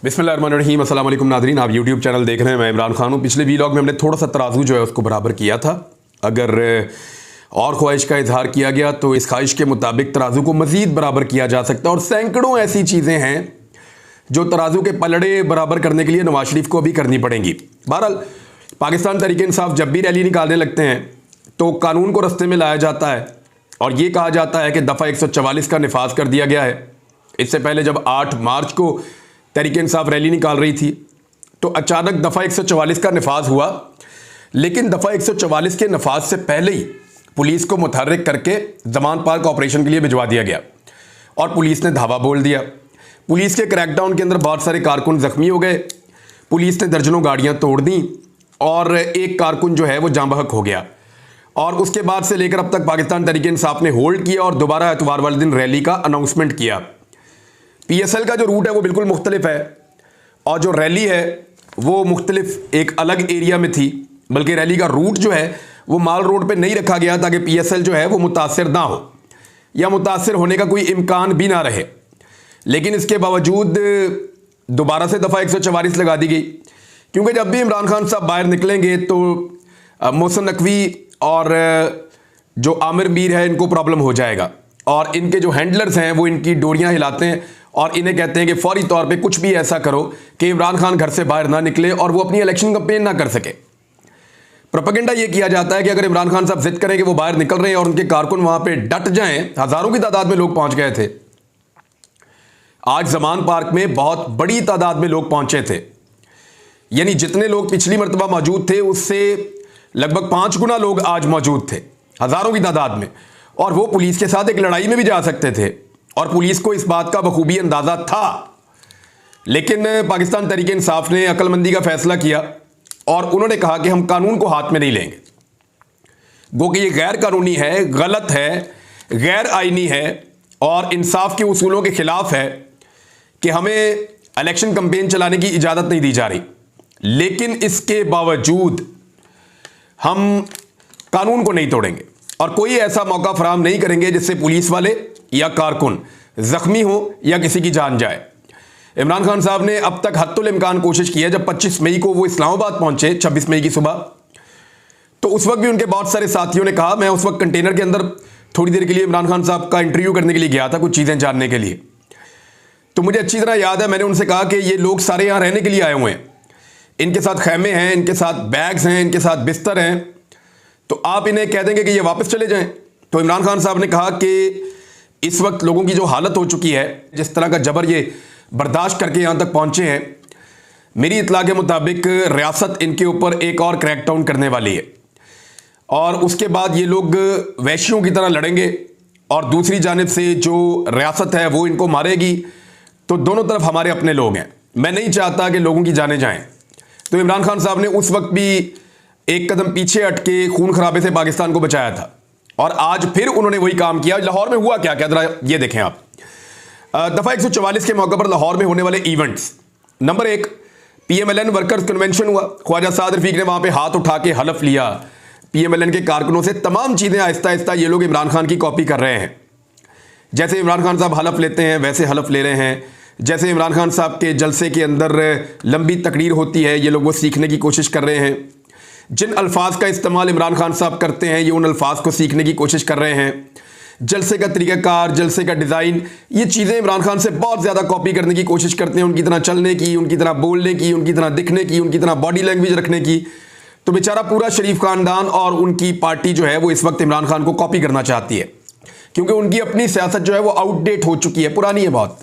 बिस्मिल्लाहिर्रहमानिर्रहीम, अस्सलाम वालेकुम नाज़रीन। आप यूट्यूब चैनल देख रहे हैं, मैं इमरान खान हूँ। पिछले वीलॉग में हमने थोड़ा सा तराजू जो है उसको बराबर किया था। अगर और ख्वाहिश का इजहार किया गया तो इस ख्वाहिश के मुताबिक तराजू को मज़ीद बराबर किया जा सकता है। और सैकड़ों ऐसी चीज़ें हैं जो तराजू के पलड़े बराबर करने के लिए नवाज शरीफ को भी करनी पड़ेंगी। बहरहाल, पाकिस्तान तहरीक इंसाफ जब भी रैली निकालने लगते हैं तो कानून को रस्ते में लाया जाता है और ये कहा जाता है कि दफ़ा 144 का निफाज कर दिया गया है। इससे पहले जब 8 मार्च को तहरीक इंसाफ रैली निकाल रही थी तो अचानक दफ़ा 144 का नफाज हुआ, लेकिन दफ़ा 144 के नफाज से पहले ही पुलिस को मुतहर्रिक करके ज़मान पार्क ऑपरेशन के लिए भिजवा दिया गया और पुलिस ने धावा बोल दिया। पुलिस के क्रैकडाउन के अंदर बहुत सारे कारकुन ज़ख्मी हो गए, पुलिस ने दर्जनों गाड़ियाँ तोड़ दी और एक कारकुन जो है वो जाँ बहक हो गया। और उसके बाद से लेकर अब तक पाकिस्तान तहरीक इंसाफ ने होल्ड किया और दोबारा एतवार वाले दिन रैली का अनाउंसमेंट किया। PSL का जो रूट है वो बिल्कुल मुख्तलिफ है और जो रैली है वो मुख्तलिफ एक अलग एरिया में थी, बल्कि रैली का रूट जो है वो माल रोड पे नहीं रखा गया ताकि PSL जो है वो मुतासिर ना हो या मुतासिर होने का कोई इम्कान भी ना रहे। लेकिन इसके बावजूद दोबारा से दफ़ा 144 लगा दी गई, क्योंकि जब भी इमरान खान साहब बाहर निकलेंगे तो मोहसिन नकवी और जो आमिर मीर है इनको प्रॉब्लम हो जाएगा और इनके जो हैंडलर्स हैं वो इनकी डोरियां हिलाते हैं और इन्हें कहते हैं कि फौरी तौर पे कुछ भी ऐसा करो कि इमरान खान घर से बाहर ना निकले और वो अपनी इलेक्शन कैंपेन ना कर सके। प्रोपेगेंडा ये किया जाता है कि अगर इमरान खान साहब जिद करें कि वो बाहर निकल रहे हैं और उनके कारकुन वहां पे डट जाएं, हजारों की तादाद में लोग पहुंच गए थे। आज ज़मान पार्क में बहुत बड़ी तादाद में लोग पहुंचे थे, यानी जितने लोग पिछली मरतबा मौजूद थे उससे लगभग 5 गुना लोग आज मौजूद थे, हजारों की तादाद में। और वो पुलिस के साथ एक लड़ाई में भी जा सकते थे और पुलिस को इस बात का बखूबी अंदाजा था। लेकिन पाकिस्तान तहरीक इंसाफ ने अक्लमंदी का फैसला किया और उन्होंने कहा कि हम कानून को हाथ में नहीं लेंगे। गो कि ये गैर कानूनी है, गलत है, गैर आईनी है और इंसाफ के उसूलों के खिलाफ है कि हमें इलेक्शन कैंपेन चलाने की इजाज़त नहीं दी जा रही। लेकिन इसके बावजूद हम कानून को नहीं तोड़ेंगे और कोई ऐसा मौका फराहम नहीं करेंगे जिससे पुलिस वाले या कारकुन जख्मी हो या किसी की जान जाए। इमरान खान साहब ने अब तक हत्तुल इम्कान कोशिश की है। जब 25 मई को वो इस्लामाबाद पहुंचे 26 मई की सुबह, तो उस वक्त भी उनके बहुत सारे साथियों ने कहा, मैं उस वक्त कंटेनर के अंदर थोड़ी देर के लिए इमरान खान साहब का इंटरव्यू करने के लिए गया था, कुछ चीज़ें जानने के लिए। तो मुझे अच्छी तरह याद है, मैंने उनसे कहा कि ये लोग सारे यहाँ रहने के लिए आए हुए हैं, इनके साथ खैमे हैं, इनके साथ बैग्स हैं, इनके साथ बिस्तर हैं, तो आप इन्हें कह देंगे कि ये वापस चले जाएं। तो इमरान खान साहब ने कहा कि इस वक्त लोगों की जो हालत हो चुकी है, जिस तरह का जबर ये बर्दाश्त करके यहाँ तक पहुँचे हैं, मेरी इत्तला के मुताबिक रियासत इनके ऊपर एक और क्रैकडाउन करने वाली है और उसके बाद ये लोग वैश्यों की तरह लड़ेंगे और दूसरी जानिब से जो रियासत है वो इनको मारेगी। तो दोनों तरफ हमारे अपने लोग हैं, मैं नहीं चाहता कि लोगों की जानें जाएँ। तो इमरान खान साहब ने उस वक्त भी एक कदम पीछे हटके खून खराबे से पाकिस्तान को बचाया था और आज फिर उन्होंने वही काम किया। लाहौर में हुआ क्या क्या जरा ये देखें आप। दफ़ा 144 के मौके पर लाहौर में होने वाले events, number 1 PMLN workers convention हुआ। ख्वाजा साद रफीक ने वहां पे हाथ उठा के हलफ लिया PMLN के कारकुनों से। तमाम चीज़ें आहिस्ता आहिस्ता ये लोग इमरान खान की कॉपी कर रहे हैं। जैसे इमरान खान साहब हलफ लेते हैं वैसे हलफ ले रहे हैं। जैसे इमरान खान साहब के जलसे के अंदर लंबी तकरीर होती है, ये लोग वो सीखने की कोशिश कर रहे हैं। जिन अल्फाज का इस्तेमाल इमरान खान साहब करते हैं ये उन अल्फाज को सीखने की कोशिश कर रहे हैं। जलसे का तरीक़ाकार, जलसे का डिज़ाइन, ये चीज़ें इमरान खान से बहुत ज़्यादा कॉपी करने की कोशिश करते हैं, उनकी तरह चलने की, उनकी तरह बोलने की, उनकी तरह दिखने की, उनकी तरह बॉडी लैंग्वेज रखने की। तो बेचारा पूरा शरीफ खानदान और उनकी पार्टी जो है वो इस वक्त इमरान खान को कॉपी करना चाहती है, क्योंकि उनकी अपनी सियासत जो है वो आउटडेट हो चुकी है, पुरानी है, बहुत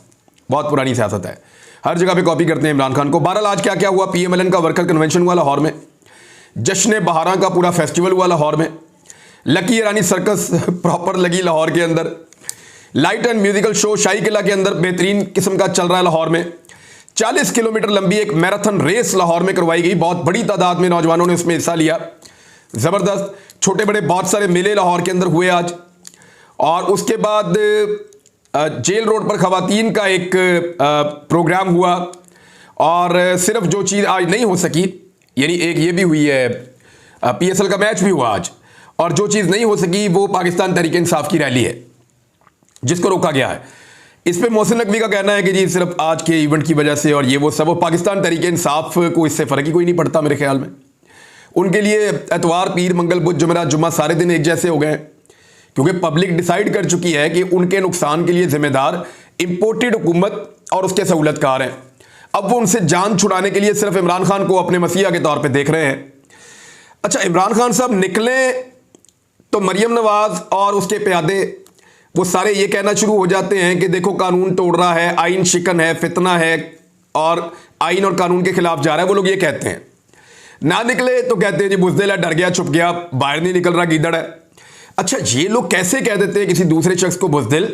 बहुत पुरानी सियासत है। हर जगह पर कॉपी करते हैं इमरान खान को। बहरहाल आज क्या क्या हुआ, PMLN का वर्कर कन्वेंशन हुआ लाहौर में, जश्न बहारा का पूरा फेस्टिवल हुआ लाहौर में, लकी ईरानी सर्कस प्रॉपर लगी लाहौर के अंदर, लाइट एंड म्यूजिकल शो शाही किला के अंदर बेहतरीन किस्म का चल रहा है लाहौर में। 40 किलोमीटर लंबी एक मैराथन रेस लाहौर में करवाई गई, बहुत बड़ी तादाद में नौजवानों ने उसमें हिस्सा लिया, ज़बरदस्त। छोटे बड़े बहुत सारे मेले लाहौर के अंदर हुए आज। और उसके बाद जेल रोड पर ख़वातीन का एक प्रोग्राम हुआ और सिर्फ जो चीज़ आज नहीं हो सकी, यानी एक ये भी हुई है, PSL का मैच भी हुआ आज, और जो चीज़ नहीं हो सकी वो पाकिस्तान तहरीक इंसाफ की रैली है जिसको रोका गया है। इस पे मोहसिन नकवी का कहना है कि जी सिर्फ आज के इवेंट की वजह से और ये वो सब, पाकिस्तान तहरीक इंसाफ को इससे फ़र्क ही कोई नहीं पड़ता मेरे ख्याल में। उनके लिए एतवार, पीर, मंगल, बुध, जुमेरात, जुम्मा सारे दिन एक जैसे हो गए, क्योंकि पब्लिक डिसाइड कर चुकी है कि उनके नुकसान के लिए जिम्मेदार इम्पोर्टेड हुकूमत और उसके सहूलतकार हैं। अब वो उनसे जान छुड़ाने के लिए सिर्फ इमरान खान को अपने मसीहा के तौर पर देख रहे हैं। अच्छा, इमरान खान साहब निकले तो मरियम नवाज और उसके प्यादे वो सारे ये कहना शुरू हो जाते हैं कि देखो कानून तोड़ रहा है, आइन शिकन है, फितना है और आइन और कानून के खिलाफ जा रहा है। वो लोग ये कहते हैं। ना निकले तो कहते हैं जी बुज़दिल है, डर गया, छुप गया, बाहर नहीं निकल रहा, गीदड़ है। अच्छा, ये लोग कैसे कह देते हैं किसी दूसरे शख्स को बुज़दिल,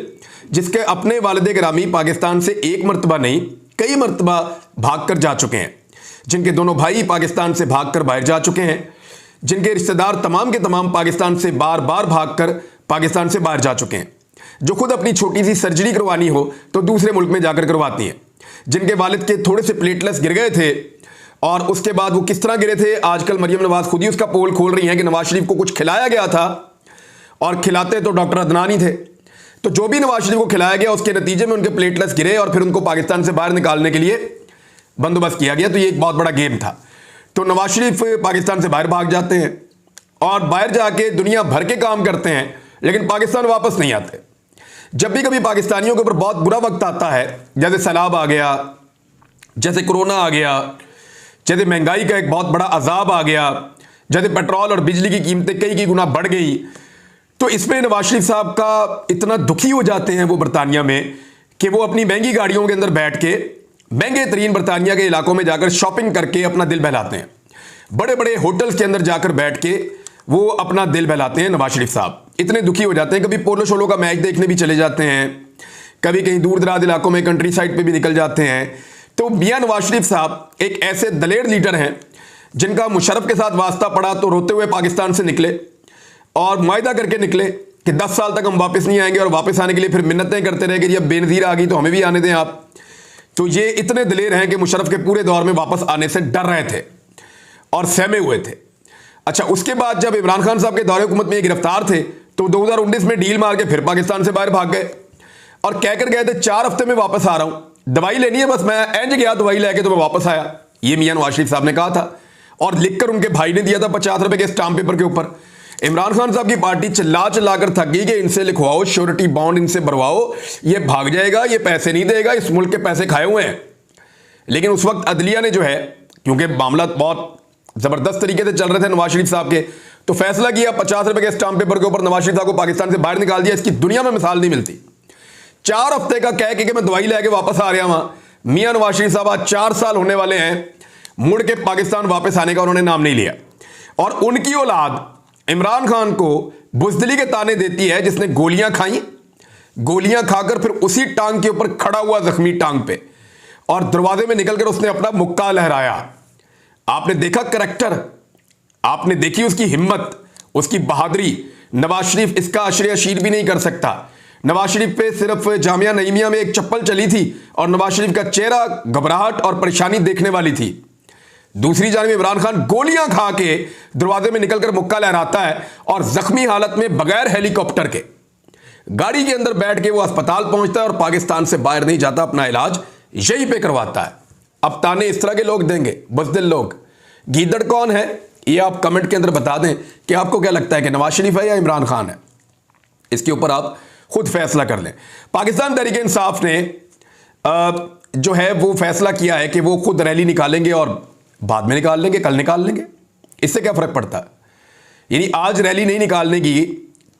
जिसके अपने वालिद गिरामी पाकिस्तान से एक मरतबा नहीं कई मरतबा भाग कर जा चुके हैं, जिनके दोनों भाई पाकिस्तान से भाग कर बाहर जा चुके हैं, जिनके रिश्तेदार तमाम के तमाम पाकिस्तान से बार बार भाग कर पाकिस्तान से बाहर जा चुके हैं, जो खुद अपनी छोटी सी सर्जरी करवानी हो तो दूसरे मुल्क में जाकर करवाती हैं, जिनके वालिद के थोड़े से प्लेटलेट्स गिर गए थे और उसके बाद वो किस तरह गिरे थे, आजकल मरियम नवाज खुद ही उसका पोल खोल रही हैं कि नवाज शरीफ को कुछ खिलाया गया था और खिलाते तो डॉक्टर अदनान ही थे। तो जो भी नवाज शरीफ को खिलाया गया उसके नतीजे में उनके प्लेटलेट्स गिरे और फिर उनको पाकिस्तान से बाहर निकालने के लिए बंदोबस्त किया गया। तो ये एक बहुत बड़ा गेम था। तो नवाज शरीफ पाकिस्तान से बाहर भाग जाते हैं और बाहर जाके दुनिया भर के काम करते हैं, लेकिन पाकिस्तान वापस नहीं आते। जब भी कभी पाकिस्तानियों के ऊपर बहुत बुरा वक्त आता है, जैसे सैलाब आ गया, जैसे कोरोना आ गया, जैसे महंगाई का एक बहुत बड़ा अजाब आ गया, जैसे पेट्रोल और बिजली की कीमतें कई गुना बढ़ गई, तो इसमें नवाज शरीफ साहब का इतना दुखी हो जाते हैं वो बरतानिया में कि वो अपनी महंगी गाड़ियों के अंदर बैठ के महंगे तरीन बरतानिया के इलाकों में जाकर शॉपिंग करके अपना दिल बहलाते हैं। बड़े बड़े होटल्स के अंदर जाकर बैठ के वो अपना दिल बहलाते हैं नवाज शरीफ साहब। इतने दुखी हो जाते हैं, कभी पोलो शोलो का मैच देखने भी चले जाते हैं, कभी कहीं दूर दराज इलाकों में कंट्री साइड पे भी निकल जाते हैं। तो मियां नवाज शरीफ साहब एक ऐसे दलेर लीडर हैं जिनका मुशर्रफ के साथ वास्ता पड़ा तो रोते हुए पाकिस्तान से निकले और मुआहदा करके निकले कि 10 साल तक हम वापस नहीं आएंगे, और वापस आने के लिए फिर मिन्नतें करते रहे कि जब बेनज़ीर आ गई तो हमें भी आने दें आप। तो ये इतने दलेर हैं कि मुशर्रफ के पूरे दौर में वापस आने से डर रहे थे और सहमे हुए थे। अच्छा, उसके बाद जब इमरान खान साहब के दौरे हुकूमत में ये गिरफ्तार थे तो 2019 में डील मार के फिर पाकिस्तान से बाहर भाग गए और कहकर गए थे 4 हफ्ते में वापस आ रहा हूं, दवाई लेनी है बस। मैं एंज गया दवाई लेके तो मैं वापस आया। ये मियां नवाज शरीफ साहब ने कहा था और लिखकर उनके भाई ने दिया था 50 रुपए के स्टाम्प पेपर के ऊपर। इमरान खान साहब की पार्टी चिल्ला चिल्ला कर थक गई कि इनसे लिखवाओ, श्योरिटी बॉन्ड इनसे भरवाओ, ये भाग जाएगा, ये पैसे नहीं देगा, इस मुल्क के पैसे खाए हुए हैं। लेकिन उस वक्त अदलिया ने जो है, क्योंकि मामला बहुत जबरदस्त तरीके से चल रहे थे नवाज शरीफ साहब के, तो फैसला किया 50 रुपए के स्टाम्प पेपर के ऊपर नवाज शरीफ साहब को पाकिस्तान से बाहर निकाल दिया। इसकी दुनिया में मिसाल नहीं मिलती। 4 हफ्ते का कह के मैं दवाई लेके वापस आ रहा वहां। मियां नवाज शरीफ साहब आज 4 साल होने वाले हैं, मुड़ के पाकिस्तान वापस आने का उन्होंने नाम नहीं लिया। और उनकी औलाद इमरान खान को बुज़दिली के ताने देती है, जिसने गोलियां खाई, गोलियां खाकर फिर उसी टांग के ऊपर खड़ा हुआ जख्मी टांग पे और दरवाजे में निकलकर उसने अपना मुक्का लहराया। आपने देखा करैक्टर, आपने देखी उसकी हिम्मत, उसकी बहादुरी। नवाज शरीफ इसका अशरे अशीर भी नहीं कर सकता। नवाज शरीफ पे सिर्फ जामिया नईमिया में एक चप्पल चली थी और नवाज शरीफ का चेहरा घबराहट और परेशानी देखने वाली थी। दूसरी जानिब इमरान खान गोलियां खा के दरवाजे में निकलकर मुक्का लहराता है और जख्मी हालत में बगैर हेलीकॉप्टर के गाड़ी के अंदर बैठ के वो अस्पताल पहुंचता है और पाकिस्तान से बाहर नहीं जाता, अपना इलाज यहीं पे करवाता है। अब ताने इस तरह के लोग देंगे, बुज़दिल लोग। गीदड़ कौन है ये आप कमेंट के अंदर बता दें कि आपको क्या लगता है कि नवाज शरीफ है या इमरान खान है। इसके ऊपर आप खुद फैसला कर लें। पाकिस्तान तहरीक इंसाफ ने जो है वो फैसला किया है कि वो खुद रैली निकालेंगे और बाद में निकाल लेंगे, कल निकाल लेंगे। इससे क्या फर्क पड़ता है? यानी आज रैली नहीं निकालने की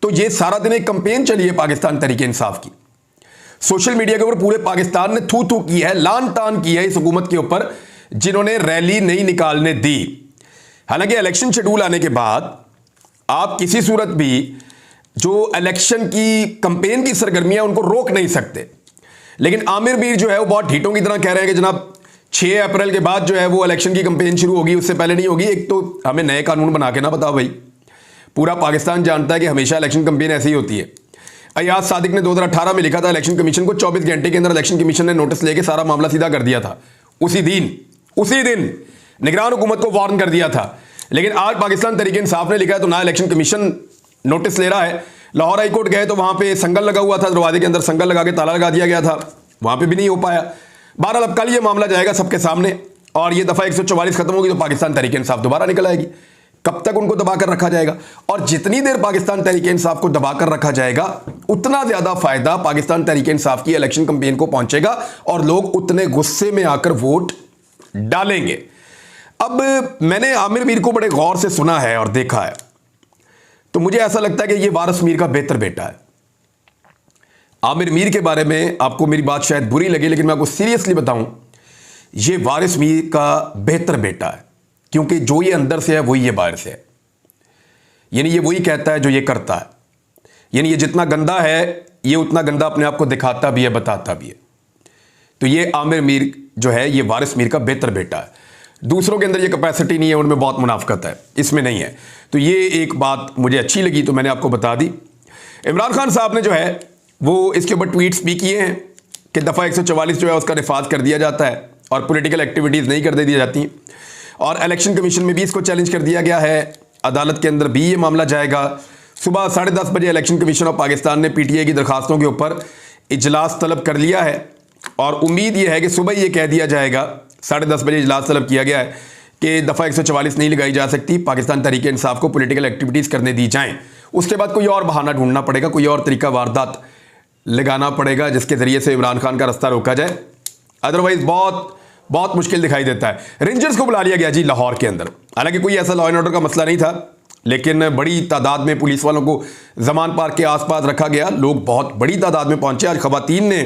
तो ये सारा दिन एक कंपेन चली है पाकिस्तान तहरीक इंसाफ की। सोशल मीडिया के ऊपर पूरे पाकिस्तान ने थू थू की है, लान तान की है इस हुकूमत के ऊपर जिन्होंने रैली नहीं निकालने दी। हालांकि इलेक्शन शेड्यूल आने के बाद आप किसी सूरत भी जो इलेक्शन की कंपेन की सरगर्मियां उनको रोक नहीं सकते। लेकिन आमिर मीर जो है वो बहुत ढीठों की तरह कह रहे हैं कि जनाब 6 अप्रैल के बाद जो है वो इलेक्शन की कंपेन शुरू होगी, उससे पहले नहीं होगी। एक तो हमें नए कानून बना के ना बताओ भाई। पूरा पाकिस्तान जानता है कि हमेशा इलेक्शन कंपेन ऐसी ही होती है। अयाज सादिक ने 2018 में लिखा था इलेक्शन कमीशन को, 24 घंटे के अंदर इलेक्शन कमीशन ने नोटिस लेके सारा मामला सीधा कर दिया था। उसी दिन निगरान हुकूमत को वार्न कर दिया था। लेकिन आज पाकिस्तान तहरीक इंसाफ ने लिखा है तो ना इलेक्शन कमीशन नोटिस ले रहा है, लाहौर हाई कोर्ट गए तो वहां पे संगल लगा हुआ था, दरवाजे के अंदर संगल लगा के ताला लगा दिया गया था, वहां पे भी नहीं हो पाया। बहरहाल अब कल ये मामला जाएगा सबके सामने और ये दफा 144 खत्म होगी तो पाकिस्तान तहरीक इंसाफ दोबारा निकल आएगी। कब तक उनको दबाकर रखा जाएगा? और जितनी देर पाकिस्तान तहरीक इंसाफ को दबाकर रखा जाएगा उतना ज्यादा फायदा पाकिस्तान तहरीक इंसाफ की इलेक्शन कैंपेन को पहुंचेगा और लोग उतने गुस्से में आकर वोट डालेंगे। अब मैंने आमिर मीर को बड़े गौर से सुना है और देखा है, तो मुझे ऐसा लगता है कि यह वारिस मीर का बेहतर बेटा है। आमिर मीर के बारे में आपको मेरी बात शायद बुरी लगे, लेकिन मैं आपको सीरियसली बताऊं, यह वारिस मीर का बेहतर बेटा है, क्योंकि जो ये अंदर से है वही ये बाहर से है। यानी ये वही कहता है जो ये करता है। यानी ये जितना गंदा है ये उतना गंदा अपने आप को दिखाता भी है, बताता भी है। तो ये आमिर मीर जो है ये वारिस मीर का बेहतर बेटा है। दूसरों के अंदर ये कैपेसिटी नहीं है, उनमें बहुत मुनाफकत है, इसमें नहीं है। तो ये एक बात मुझे अच्छी लगी तो मैंने आपको बता दी। इमरान खान साहब ने जो है वो इसके ऊपर ट्वीट्स भी किए हैं कि दफ़ा 144 जो है उसका निफाज कर दिया जाता है और पॉलिटिकल एक्टिविटीज़ नहीं कर दी जाती। और इलेक्शन कमीशन में भी इसको चैलेंज कर दिया गया है, अदालत के अंदर भी ये मामला जाएगा। सुबह 10:30 बजे इलेक्शन कमीशन ऑफ पाकिस्तान ने पीटीआई की दरखास्तों के ऊपर इजलास तलब कर लिया है और उम्मीद ये है कि सुबह ये कह दिया जाएगा, 10:30 बजे इजलास तलब किया गया है कि दफ़ा 144 नहीं लगाई जा सकती, पाकिस्तान तहरीक इंसाफ को पॉलिटिकल एक्टिविटीज़ करने दी जाएँ। उसके बाद कोई और बहाना ढूंढना पड़ेगा, कोई और तरीका वारदात लगाना पड़ेगा जिसके ज़रिए से इमरान खान का रास्ता रोका जाए। अदरवाइज़ बहुत बहुत मुश्किल दिखाई देता है। रेंजर्स को बुला लिया गया जी लाहौर के अंदर, हालांकि कोई ऐसा लॉ एंड ऑर्डर का मसला नहीं था, लेकिन बड़ी तादाद में पुलिस वालों को जमान पार्क के आसपास रखा गया। लोग बहुत बड़ी तादाद में पहुंचे। आज खवातीन ने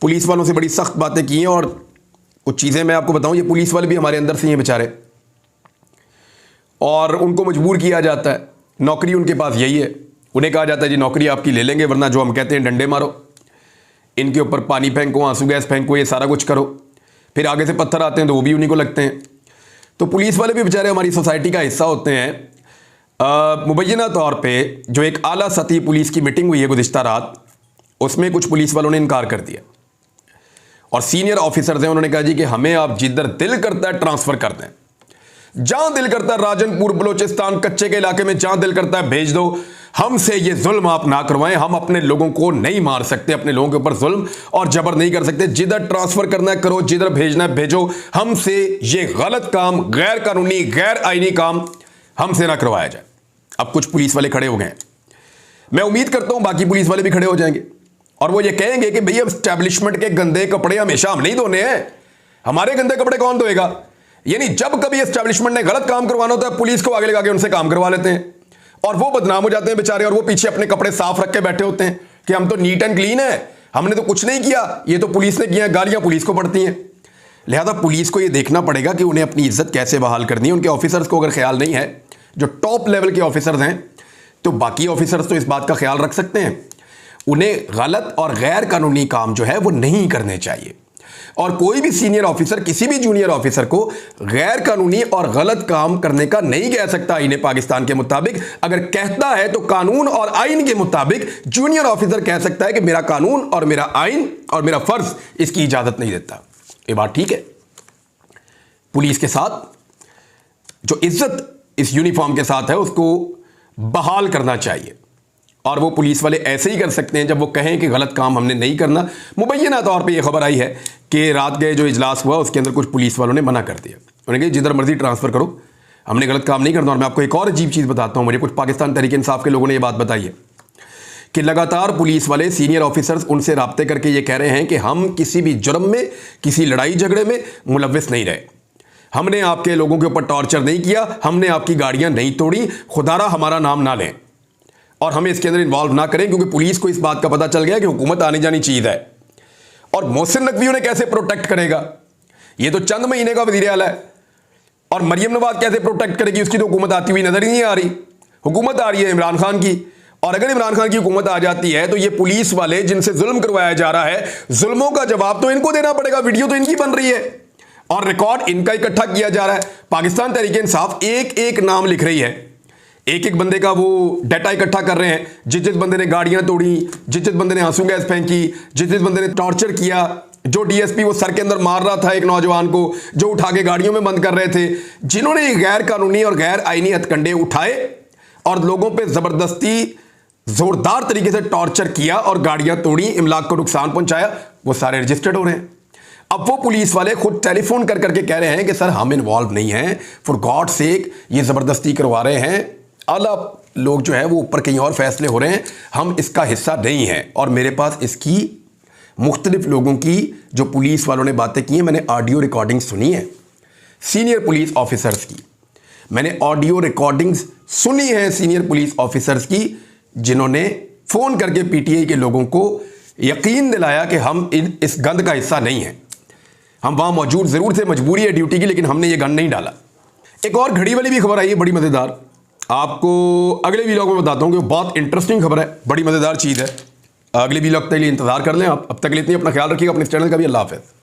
पुलिस वालों से बड़ी सख्त बातें की हैं और कुछ चीज़ें मैं आपको बताऊं, ये पुलिस वाले भी हमारे अंदर से हैं बेचारे, और उनको मजबूर किया जाता है। नौकरी उनके पास यही है, उन्हें कहा जाता है जी नौकरी आपकी ले लेंगे, वरना जो हम कहते हैं डंडे मारो, इनके ऊपर पानी फेंको, आंसू गैस फेंको, ये सारा कुछ करो। फिर आगे से पत्थर आते हैं तो वो भी उन्हीं को लगते हैं। तो पुलिस वाले भी बेचारे हमारी सोसाइटी का हिस्सा होते हैं। मुबैना तौर पे जो एक आला सतही पुलिस की मीटिंग हुई है गुज़िश्ता रात, उसमें कुछ पुलिस वालों ने इनकार कर दिया और सीनियर ऑफिसर्स हैं, उन्होंने कहा जी कि हमें आप जिधर दिल करता है ट्रांसफ़र कर दें, जहां दिल करता है राजनपुर बलोचिस्तान कच्चे के इलाके में जहां दिल करता है भेज दो, हमसे ये जुल्म आप ना करवाएं। हम अपने लोगों को नहीं मार सकते, अपने लोगों के ऊपर जुल्म और जबर नहीं कर सकते। जिधर ट्रांसफर करना है करो, जिधर भेजना है भेजो, हमसे ये गलत काम, गैर कानूनी, गैर आईनी काम हमसे ना करवाया जाए। अब कुछ पुलिस वाले खड़े हो गए हैं, मैं उम्मीद करता हूं बाकी पुलिस वाले भी खड़े हो जाएंगे और वो ये कहेंगे कि भैया एस्टैब्लिशमेंट के गंदे कपड़े हमेशा हम नहीं धोने हैं, हमारे गंदे कपड़े कौन धोएगा। यानी जब कभी एस्टैब्लिशमेंट ने गलत काम करवाना होता है, पुलिस को आगे लगा के उनसे काम करवा लेते हैं और वो बदनाम हो जाते हैं बेचारे, और वो पीछे अपने कपड़े साफ रख के बैठे होते हैं कि हम तो नीट एंड क्लीन है, हमने तो कुछ नहीं किया, ये तो पुलिस ने किया। गालियां पुलिस को पड़ती हैं। लिहाजा पुलिस को ये देखना पड़ेगा कि उन्हें अपनी इज्जत कैसे बहाल करनी है। उनके ऑफिसर्स को अगर ख्याल नहीं है, जो टॉप लेवल के ऑफिसर्स हैं, तो बाकी ऑफिसर्स तो इस बात का ख्याल रख सकते हैं। उन्हें गलत और गैर कानूनी काम जो है वो नहीं करने चाहिए, और कोई भी सीनियर ऑफिसर किसी भी जूनियर ऑफिसर को गैर कानूनी और गलत काम करने का नहीं कह सकता। आईने पाकिस्तान के मुताबिक अगर कहता है तो कानून और आइन के मुताबिक जूनियर ऑफिसर कह सकता है कि मेरा कानून और मेरा आइन और मेरा फर्ज इसकी इजाजत नहीं देता। ये बात ठीक है। पुलिस के साथ जो इज्जत इस यूनिफॉर्म के साथ है उसको बहाल करना चाहिए, और वो पुलिस वाले ऐसे ही कर सकते हैं जब वो कहें कि गलत काम हमने नहीं करना। मुबैना तौर पे ये खबर आई है कि रात गए जो इजलास हुआ उसके अंदर कुछ पुलिस वालों ने मना कर दिया। उन्होंने कहा जिधर मर्जी ट्रांसफ़र करो, हमने गलत काम नहीं करना। और मैं आपको एक और अजीब चीज़ बताता हूँ, मुझे कुछ पाकिस्तान तहरीक इंसाफ के लोगों ने ये बात बताई है कि लगातार पुलिस वाले सीनियर ऑफिसर्स उनसे राब्ते करके ये कह रहे हैं कि हम किसी भी जुर्म में, किसी लड़ाई झगड़े में मुलव्विस नहीं रहे, हमने आपके लोगों के ऊपर टॉर्चर नहीं किया, हमने आपकी गाड़ियाँ नहीं तोड़ी, खुदारा हमारा नाम ना लें और हमें इसके अंदर इन्वॉल्व ना करें, क्योंकि पुलिस को इस बात का पता चल गया कि हुकूमत आनी जानी चीज़ है। और मोहसिन नकवी उन्हें कैसे प्रोटेक्ट करेगा? ये तो चंद महीने का वज़ीर आला है, और मरियम नवाज कैसे प्रोटेक्ट करेगी? उसकी तो हुकूमत आती हुई नजर ही नहीं आ रही। हुकूमत आ रही है इमरान खान की, और अगर इमरान खान की हुकूमत आ जाती है तो ये पुलिस वाले जिनसे जुल्म करवाया जा रहा है, जुल्मों का जवाब तो इनको देना पड़ेगा। वीडियो तो इनकी बन रही है और रिकॉर्ड इनका इकट्ठा किया जा रहा है। पाकिस्तान तहरीक इंसाफ एक एक नाम लिख रही है, एक एक बंदे का वो डाटा इकट्ठा कर रहे हैं। जिस जिस बंदे ने गाड़ियां तोड़ी, जिस जिस बंदे ने आंसू गैस फेंकी, जिस जिस बंदे ने टॉर्चर किया, जो डीएसपी वो सर के अंदर मार रहा था एक नौजवान को, जो उठा के गाड़ियों में बंद कर रहे थे, जिन्होंने गैर कानूनी और गैर आईनी हथकंडे उठाए और लोगों पे जबरदस्ती जोरदार तरीके से टॉर्चर किया और गाड़ियां तोड़ी, इमलाक को नुकसान पहुंचाया, वो सारे रजिस्टर्ड हो रहे हैं। अब वो पुलिस वाले खुद टेलीफोन कर करके कह रहे हैं कि सर हम इन्वॉल्व नहीं हैं, फॉर गॉड सेक ये ज़बरदस्ती करवा रहे हैं, आला लोग जो है वो ऊपर कहीं और फैसले हो रहे हैं, हम इसका हिस्सा नहीं हैं। और मेरे पास इसकी मुख्तलिफ लोगों की जो पुलिस वालों ने बातें की हैं, मैंने ऑडियो रिकॉर्डिंग सुनी है सीनियर पुलिस ऑफिसर्स की, मैंने ऑडियो रिकॉर्डिंग्स सुनी है सीनियर पुलिस ऑफिसर्स की, जिन्होंने फ़ोन करके पीटीआई के लोगों को यकीन दिलाया कि हम इस गंद का हिस्सा नहीं हैं। हम वहाँ मौजूद ज़रूर थे, मजबूरी है ड्यूटी की, लेकिन हमने ये गन नहीं डाला। एक और घड़ी वाली भी खबर आई है, बड़ी मज़ेदार, आपको अगले वीलॉग में बताता हूँ कि बहुत इंटरेस्टिंग खबर है, बड़ी मज़ेदार चीज़ है। अगले वीलॉग के लिए इंतज़ार कर लें आप। अब तक के लिए इतनी, अपना ख्याल रखिएगा, अपने चैनल का भी। अल्लाह हाफ़िज़।